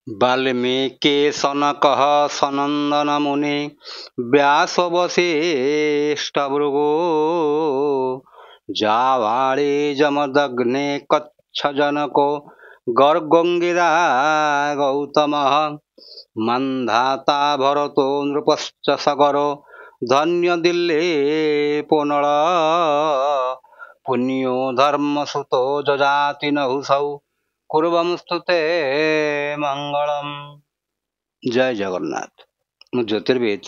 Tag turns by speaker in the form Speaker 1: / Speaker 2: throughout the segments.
Speaker 1: वाल्मीकि सनकः सनंदन मुनि व्यास वसिष्ठ भृगु जावाळी जमदग्ने कच्छ जनको गर्गोङ्गिरा गौतमः मन्धाता भरतो नृपश्च सगरो धन्य दिल्ली पुनल पुण्यो धर्मसुतो जजाति नहुसौ कुर्वंस्तुते मंगलम। जय जगन्नाथ। मु ज्योतिर्विद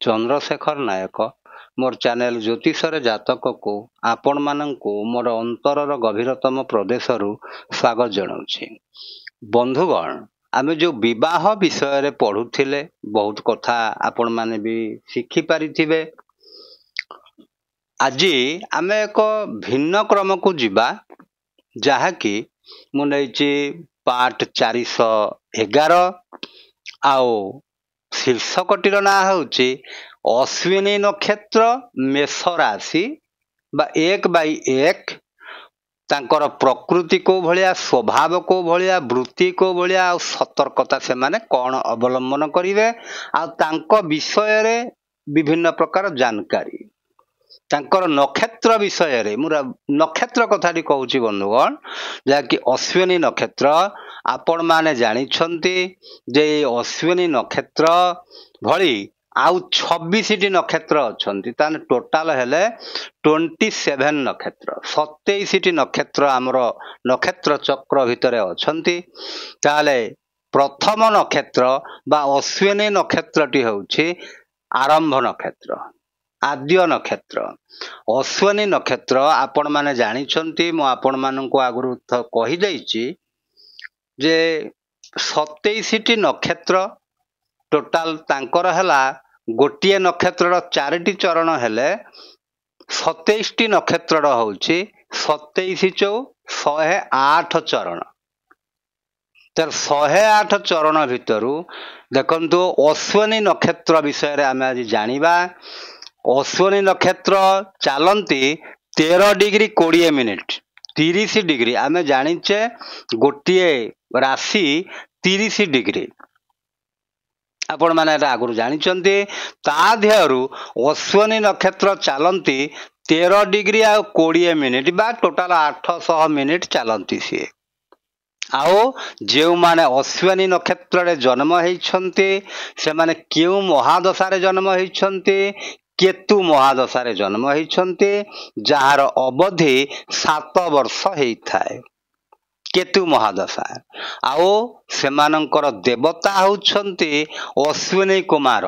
Speaker 1: चंद्रशेखर नायक मोर चैनल ज्योतिषर जातक को आपण मानंकु मोर अंतरर गभीरतम प्रदेश स्वागत जनाऊँ। बंधुगण, आमे जो विवाह विषय रे पढ़ुथिले बहुत कथा आपण माने भी शिखि पारिथिबे। आज आमे एक भिन्न क्रम को जीवा जहा कि मु नैछि पार्ट 411 आओ शीर्षकटीर ना होछि अश्विनी नक्षत्र मेष राशि बा 1/1 तांकर प्रकृति को भलिया स्वभाव को भलिया वृत्ति को भलिया आ सतर्कता से माने कौन अवलंबन करिवे आ तांको विषय रे विभिन्न प्रकार जानकारी तांकर नक्षत्र विषय रे मुरा नक्षत्र कथाटी कहूची बंधुगण जाकि अश्विनी नक्षत्र आपण माने जानी छंती जे अश्विनी नक्षत्र भली आउ 26 टी नक्षत्र अछंती ताने टोटल हेले 27 नक्षत्र 27 टी नक्षत्र हमरो नक्षत्र चक्र भितरे अछंती। ताले प्रथम नक्षत्र बा अश्विनी नक्षत्रटी होउची आरंभ नक्षत्र आद्य नक्षत्र। अश्विनी नक्षत्र आपण माने जानी छंती मु आपण माननकु आगुरु कहि दैछि जे 27 टी नक्षत्र टोटल तांकर हला गोटिए नक्षत्रर 4टी चरण हेले 27 टी नक्षत्रर होउची 27 चौ 108 चरण। तर 108 चरण भितरु देखंतु अश्विनी नक्षत्र विषय रे आमे आज जानिबा। अश्विनी नक्षत्र चलती 13 डिग्री 20 मिनिट 30 डिग्री आमे जानिचे गोटिए राशि 30 डिग्री आपण माने आगुरु जानिचंती। ता देहरु अश्विनी नक्षत्र चलती 13 डिग्री आ 20 मिनिट बा टोटल 800 मिनिट चलती सी। आओ जो माने अश्विनी नक्षत्र रे जन्म होइछंती से माने केउ महादशा रे जन्म होइछंती केतु महादशा रे जन्म होइछंती जार अवधि 7 वर्ष हेइथाय केतु महादशा। आओ सेमानंकर देवता होउछंती अश्विनी कुमार।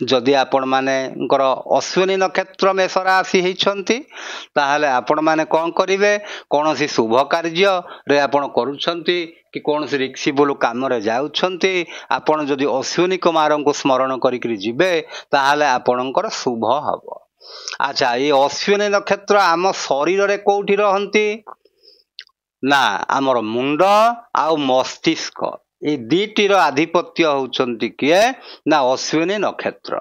Speaker 1: जदि आपण मानेकर अश्विनी नक्षत्र मेष राशि होइछंती ताहले आपण माने कोन करिवे कोनोसी शुभ कार्य रे आपण करूछंती कि कोनोसी रिक्सिबुल काम रे जाउछंती आपण जदि अश्विनी कुमार को स्मरण करिकरी जिबे ताहले आपणकर शुभ हबो। अच्छा, ये अश्विनी नक्षत्र आम शरीर रे कोठी रहंती ना आमर मुंड आ मस्तिष्क ये दीटीर आधिपत्य होउछंती किए ना अश्विनी नक्षत्र।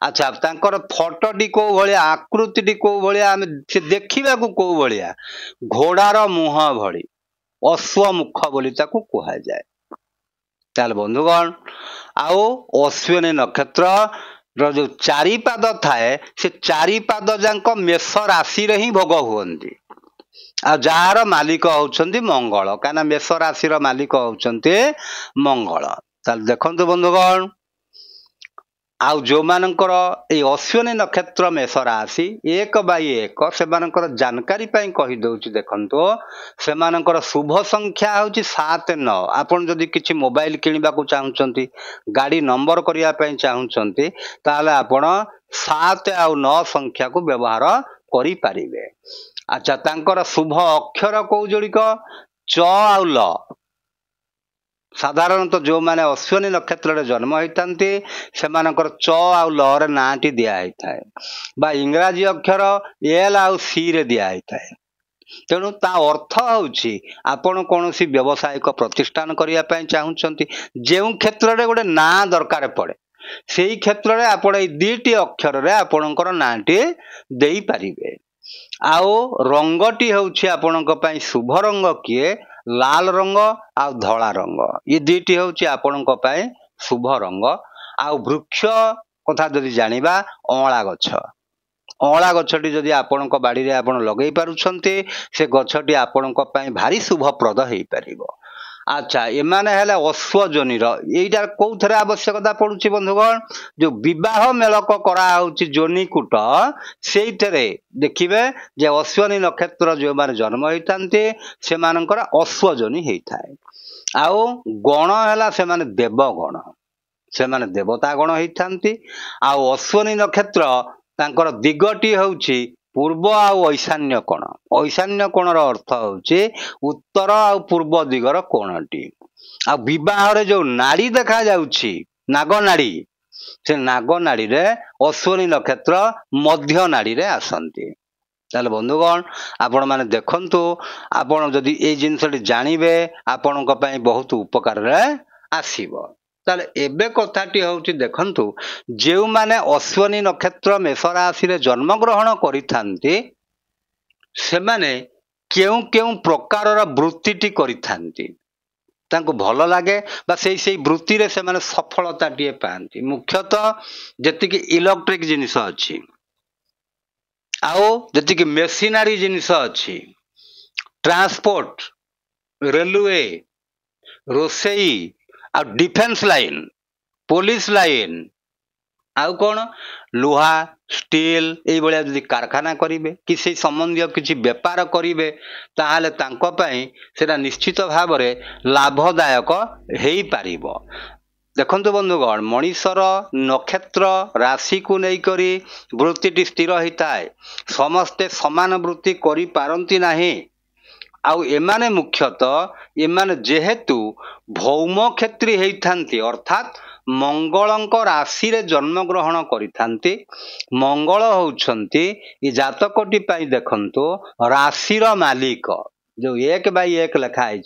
Speaker 1: अच्छा, तांकर फोटोटी को भलिया आकृतिटी को भलिया हम से देखिबा को भलिया घोड़ार मुह भली अश्व मुख बोली ताकू कुहा जाए। ताल बंधुगण, आओ अश्विनी नक्षत्र रो जो 4 पाद थाए से 4 पाद जांक मेष राशि रे ही भोग हुअंती। आ जार मालिक होउछंती मंगल काना मेष राशि रो मालिक होउछंती मंगल। ताल देखंतु बंधुगण, आउ जो मानकर ए अश्विनी नक्षत्र मेष राशि 1/1 से मानकर जानकारी पई कहि दउची। देखंतु से मानकर शुभ संख्या होउची 7-9। आपण जदि किछि मोबाइल किनिबा को चाहुचंती गाड़ी नंबर करिया पई चाहुचंती ताले आपण 7 आ 9 संख्या को व्यवहार करि पारिबे। अच्छा, तांकर शुभ अक्षर को जोड़िक च आ ल। साधारणतः जो माने अश्विनी नक्षत्र रे जन्म होइतांती से मानकर च आ ल रे नाटी दिया होइताय बा इंग्रजी अक्षर एल आ सी रे दिया होइताय। तेणु ता अर्थ होउची आपण कोनोसी व्यावसायिक प्रतिष्ठान करिया पय चाहुचंती जेउ क्षेत्र रे गोटे ना दरकार पड़े सेई क्षेत्र रे आपण ए दुईटी अक्षर रे आपणकर नाटी देई पारिबे। आउ रंगटी होउछि आपणक पई शुभ रंग किए लाल रंग आ धला रंग, ये दुईटी होउछि आपणक पई शुभ रंग। आउ वृक्ष कथा जदि जानिबा अँला गछ, अँला गछटी जदि आपणक बाड़ी रे आपण लगेई पारुछन्ते से गछटी आपणक पई भारी शुभप्रद हेई पारिबो। अच्छा, एमाने हेले अश्वजनी एइटार कोउथरे आवश्यकता पड़ुछि बंधुगण, जो विवाह मेलक करा होउछि जोनीकूट सेइथरे देखिबे जे अश्वनी नक्षत्र जो माने जन्म होइतान्ते से मानकर अश्वजनी हेइथाय। आउ गण हैला से माने देवगण, से माने देवता गण हेइतान्ति। आउ अश्वनी नक्षत्र तांकर दिगटी होउछि पूर्व आउ ईशान्य कोण। ईशान्य कोणर अर्थ होउछि उत्तर आउ पूर्व दिगर कोणटी। आ विवाह रे जो नाड़ी देखा जाउछि नागनाड़ी, से नागनाड़ी रे अश्वनी नक्षत्र मध्य नाड़ी रे आसंती। ताले बंधुगण आपण माने देखंतु, आपण जदि ए जिंसटी जानिबे आपणक पई बहुत उपकार रे आसीबो। ताले एबे कथाटी होउछि देखंतु, जेउ माने अश्वनी नक्षत्र मेष राशि रे जन्म ग्रहण करिथांती से माने केउ केउ प्रकारर वृत्तिटी करिथांती, तांको भल लागे बा सेई वृत्ति रे से माने सफलता टिए पांती। मुख्यतः जतिकि इलेक्ट्रिक जिनिस अछि आओ जतिकि मेसिनरी जिनिस अछि, ट्रांसपोर्ट, रेलवे, रोसेई आ डिफेंस लाइन, पुलिस लाइन, आउ कौन लुहा स्टील एई भलिया जदि कारखाना करिवे कि से संबंधी किछि व्यापार करिवे ताहाले तांको पई सेटा निश्चित भाव रे लाभदायक हेई पारिबो। देखंतु बंधुगण, मनीषर नक्षत्र राशि को नै करी वृत्तिटी स्थिर होइताय। समस्ते समान वृत्ति करि पारंती नाही। आउ एमाने मुख्यतः एमाने जेहेतु भौम क्षेत्री हेइथांती, अर्थात मंगलंक राशि रे जन्म ग्रहण करिथांती। मंगल होउछंती ई जातकटी पई देखंतु राशिर मालिक। जो 1/1 लिखा है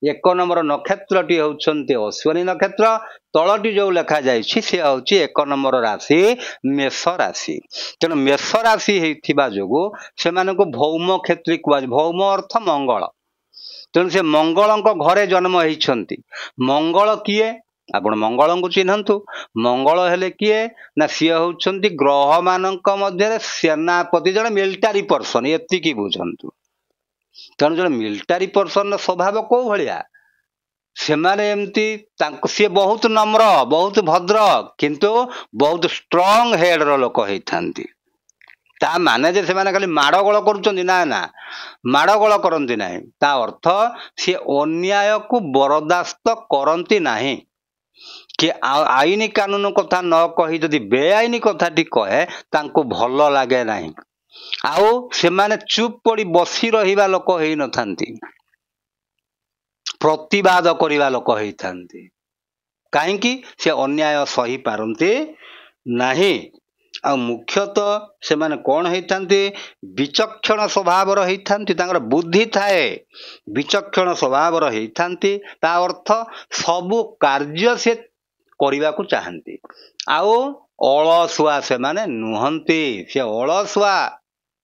Speaker 1: 1 नंबर नक्षत्रटी होउछंती अश्वनी नक्षत्र, तलटी जो लिखा जाइछि से होउछि 1 नंबर राशि मेष राशि। तेणु मेष राशि हेइथिबा जोगु से मानको भौम क्षेत्री कुआ, भौम अर्थ मंगल। तेणु से मंगलंक घरे जन्म होइछंती। मंगल किए आपण मंगल को चिन्हंतु। मंगल हेले किए ना सी होउछंती ग्रह मानक मध्य सेनापति, जन मिलिटारी पर्सन, एतिकी बुझंतु। तेणु जन मिलिटारी पर्सन स्वभाव को भलिया, से माने एमती तांको सी बहुत नम्र, बहुत भद्र, किंतु बहुत स्ट्रांग हेड रो लोक हेइथांती। ता माने जे से माने खाली माड़गोल करूचंदी ना, ना माड़गोल करंती नाही। ता अर्थ सी अन्याय को बरदास्त करंती नाही कि आईनी कानून कथा न कही जदि बेआईनी कथाटी कहे तांको भल लागे नाही। आउ से माने चुप पड़ी बसी रहिबा लोक हेइ नथांती, प्रतिवाद करिबा लोक हेइथांती। काहेकि से अन्याय सही पारंती नाही। आ मुख्यतः से माने कोन हेइथांती, विचक्षण स्वभाव रहिथांती, तांकर बुद्धि थाए, विचक्षण स्वभाव रहिथांती। ता अर्थ सबु कार्य से करिबा को चाहंती। आउ अलसुआ से माने नुहंती, से अलसुआ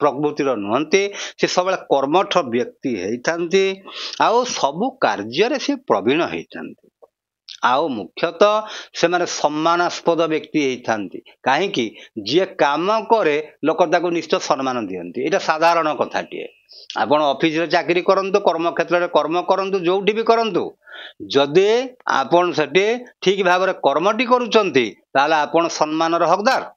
Speaker 1: प्रकृतिर नुहंती, से सबले कर्मठ व्यक्ति हेइथांती। आउ सबु कार्य रे से प्रवीण हेइथांती। आउ मुख्यतः से माने सम्मानास्पद व्यक्ति हेइथांती। काहेकि जे काम करे लोक ताको निश्चय सम्मान दियंती। एटा साधारण कथाटिए। आपण ऑफिस रे चाकरी करंतु, कर्म क्षेत्र रे कर्म करंतु, जोउठी भी करंतु, जदि आपण सेठी ठीक भाव रे कर्मटी करूचंती ताले आपण सम्मानर हकदार।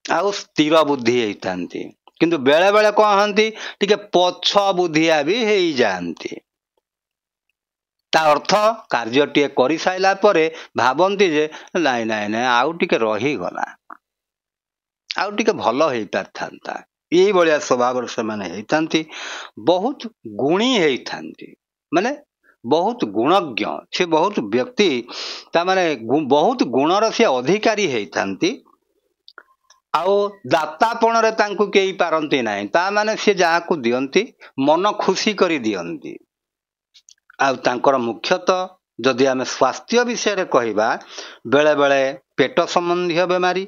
Speaker 1: आउ स्थिर बुद्धि हेइथांती। किंतु बेले बेले कोन हंती टिके पछ बुद्धिया भी हेइ जानती। ता अर्थ कार्यटीए करि साइला परे भाबंती जे नाइ नाइ नाइ आउ टिके रही गला, आउ टिके भल हेइ पारथांता। एई बलिया स्वभाव से माने हेइथांती। बहुत गुणी हेइथांती, माने बहुत गुणज्ञ, से बहुत व्यक्ति ता माने बहुत गुणर से अधिकारी हेइथांती। आउ दातापण रे तांकु केई पारंती नाही। ता माने से जाहाकु दियंती मन खुशी करी दियंती। आउ तांकर मुख्यतः जदि आमे स्वास्थ्य विषय रे कहिबा, बेले बेले पेट संबंधी बेमारी,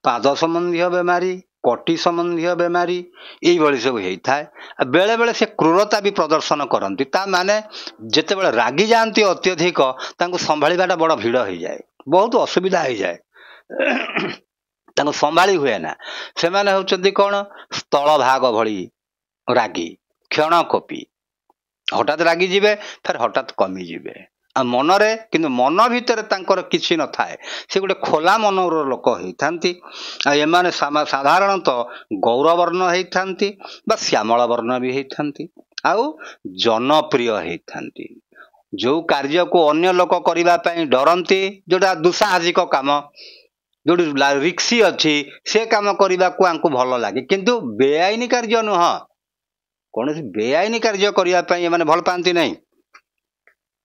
Speaker 1: पाद संबंधी बेमारी, कटी संबंधी बेमारी यही सब होता है। बेले बेले से क्रूरता भी प्रदर्शन करती, ता माने जिते बड़े रागी जाती अत्यधिक तांको संभाळीबाटा बड़ भिड़ हो जाए, बहुत असुविधा हो जाए, तांको संभाली हुए ना। से माने होचंती कौन स्थल भाग भली रागी, क्षण कपि, हठात रागी जीवे फिर हठात कमी जीवे। आ मनरे किंतु मन भितर तांकर किछि न थाए, से गोटे खोला मनर लोक होइथांती। आ एमाने साधारणतः गौरवर्ण होइथांती बा श्यामल वर्ण भी होइथांती, आउ जनप्रिय होइथांती। जो कार्य को अन्य लोक करिबा पई डरंती, जोटा दुसाहसिक काम, जोटी रिक्सी अच्छी से काम करने को आंको भल लगे, किंतु बेआईन कार्य नुह, कौन बेआईन कार्य करने माने भल पाती नहीं।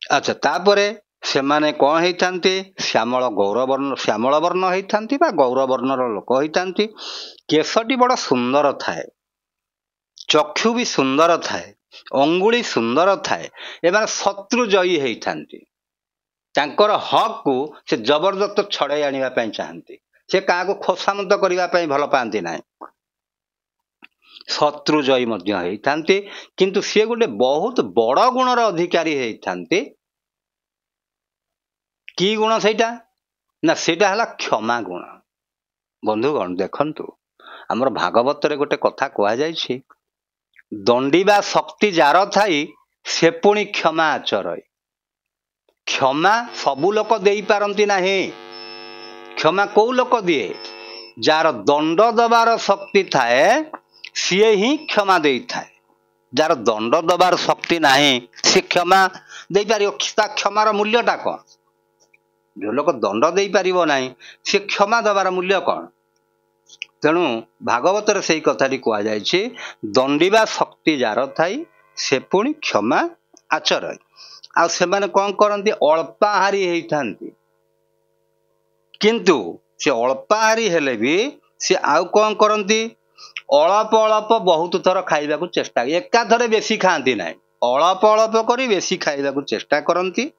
Speaker 1: अच्छा, तापरे से माने कौन होइथांती श्यामल गौरवर्ण, श्यामल वर्ण होइथांती बा गौरवर्णर लोक होइथांती। केशटी बड़ सुंदर थाए, चक्षु भी सुंदर थाए, अंगुली सुंदर थाए। एमाने शत्रुजयी होइथांती, तांकर हक को से जबरदस्त छड़ाई आनिबा पई चाहंती, से काको खोसामत करिबा पई भल पाती नाही। शत्रुजयी मध्य होइथांती, किंतु से गोटे बहुत बड़ गुणर अधिकारी होइथांती। की गुण सेटा ना, सेटा हला क्षमा गुण। बंधुगण देखंतु, हमर भागवत रे गोटे कथा कहा जायछि, दंडीबा शक्ति जार थाई से पुणी क्षमा आचरय। क्षमा सबु लोक देई पारंती नाही। क्षमा को लोक दिए, जार दंड दबार शक्ति थाए सीए ही क्षमा देई थाए। जार दंड दबार शक्ति नाही से क्षमा देई पारियो। क्षमार मूल्यटा कौन? जो लोक दंड देई पारिबो नाही से क्षमा दबार मूल्य कौन? तेणु भागवत रे सेही कथाटी कहा जायछि, दंडीबा शक्ति जार थाई से पुणी क्षमा आचरय। आ से माने कौन करंती, अल्पाहारी होइथांती, किंतु से अल्पाहारी हेले भी से आउ कौन करंती, अल्प अल्प बहुत थर खाइबा को चेष्टा, एका थरे बेसी खांती नाही, अल्प अल्प करी बेसी खाइबा को चेष्टा करंती।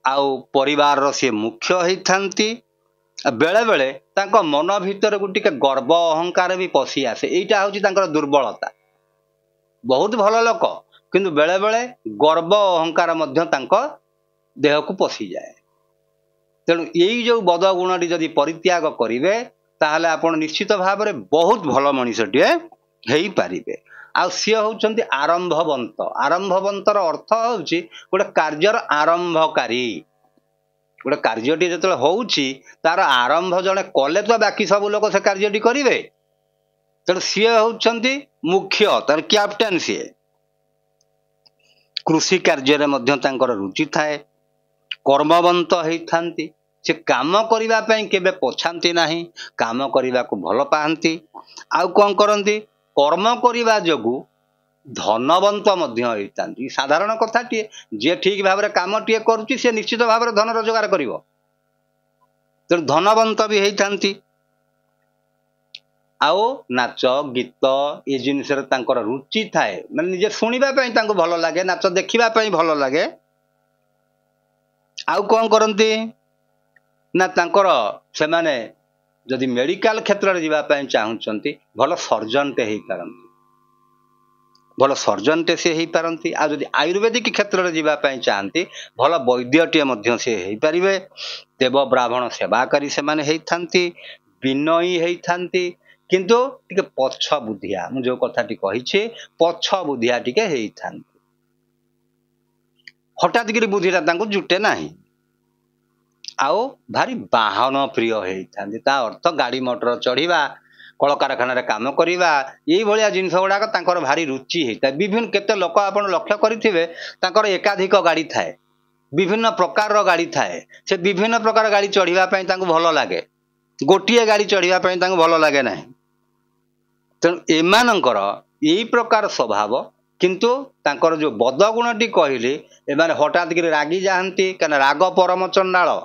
Speaker 1: आउ परिवार से मुख्य होइथांती। बेले बेले तांको मन भितर गोटे गर्व अहंकार भी पशि आसे, एटा होची तांकर दुर्बलता। बहुत भल लोक, किंतु बेले बेले गर्व अहंकार मध्य तांको देह को पशि जाए। तेणु यही जो बद गुणटी जदि परित्याग करिवे ताहले आपण निश्चित भाव में बहुत भल मनीषटीए हेई पारिबे। आ सी होउचंती आरंभवंत। आरंभवंतर अर्थ होउची गोटे कार्यर आरंभकारी। गोटे कार्यटी जतले होउची तार आरंभ जने कले तो बाकी सब लोक से कार्यटी करिवे। तेणु सी होउचंती मुख्य, तार कैप्टेन सी। कृषि कार्य मध्य तांकर रुचि थाए, कर्मवंत होइथांती, से काम करिबा पई केबे पछांती नाही, काम करिबा को भल पाहंती। आउ कोन करंती, कर्म करिबा जोगु धनवंत मध्य होइथांती। साधारण कथाटी, जे ठीक भाव काम टीए करूची से निश्चित भाव धन रोजगार करिवो, तेणु धनवंत भी होइथांती। आओ नाच गीत ये जिनिस तांकर रुचि थाए, माने निजे सुनिबा पई तांको भल लागे, नाच देखिबा पई भल लागे। आउ कोन करंती ना, तांकर से माने जदि मेडिकल क्षेत्र रे जीवा पई चाहुचंती, भल सर्जनटे हेई पारंती, भल सर्जनटे से हेई पारंती। आ जदि आयुर्वेदिक क्षेत्र रे जीवा पई चाहंती, भल वैद्यटे मध्य से हेई पारिबे। देव ब्राह्मण सेवाकारी से माने हेई थांती, विनयी हेई थांती, किंतु टिके पछ बुद्धिया, मु जो कथाटी कहिछि पछ बुद्धिया टिके हेई थांती। हठात गिरी बुद्धिटा तांको जुटे नाही। आओ भारी वाहन प्रिय होइथांती, ता अर्थ गाड़ी मोटर चढ़ीबा, कल कारखाना रे काम करिबा, एई भलिया जिनिस गुडाक तांकर भारी रुचि हेता। विभिन्न केते लोक आपण लक्ष्य करिथिबे, तांकर एकाधिक गाड़ी थाए, विभिन्न प्रकार रो गाड़ी थाए, से विभिन्न प्रकार गाड़ी चढ़ीबा पई तांको भल लागे, गोटिए गाड़ी चढ़ीबा पई तांको भल लागे नाही। तेणु एमानंकर एई प्रकार स्वभाव, किंतु तांकर जो बद गुणटी कहली, एमाने हठात गिरी रागी जाहंती, कारण राग परम चंडाल।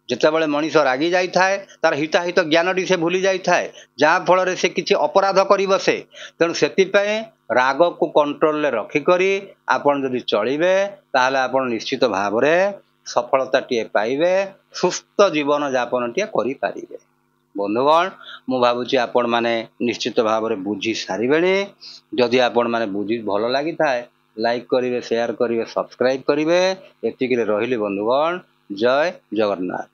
Speaker 1: जितेबाला मनीष रागी जाई थाए, तार हिताहित ज्ञानटी से भूली जाई थाए, जहाँ फल से किसी अपराध कर बसे। तेणु से राग को कंट्रोल रखिक आपन जदि चलिबे, ताहले आपन निश्चित भाव में ସଫଳତାଟିଏ ପାଇବେ, ସୁସ୍ଥ ଜୀବନଯାପନଟିଏ କରିପାରିବେ। ବନ୍ଧୁଗଣ, ମୁଁ ଭାବୁଛି ଆପଣମାନେ ନିଶ୍ଚିତ ଭାବରେ ବୁଝି ସାରିବେଣି। ଯଦି ଆପଣମାନେ ବୁଝି ଭଲ ଲାଗିଥାଏ ଲାଇକ୍ କରିବେ, ସେୟାର କରିବେ, ସବସ୍କ୍ରାଇବ୍ କରିବେ। ଏତିକିରେ ରହିଲି ବନ୍ଧୁଗଣ। ଜୟ ଜଗନ୍ନାଥ।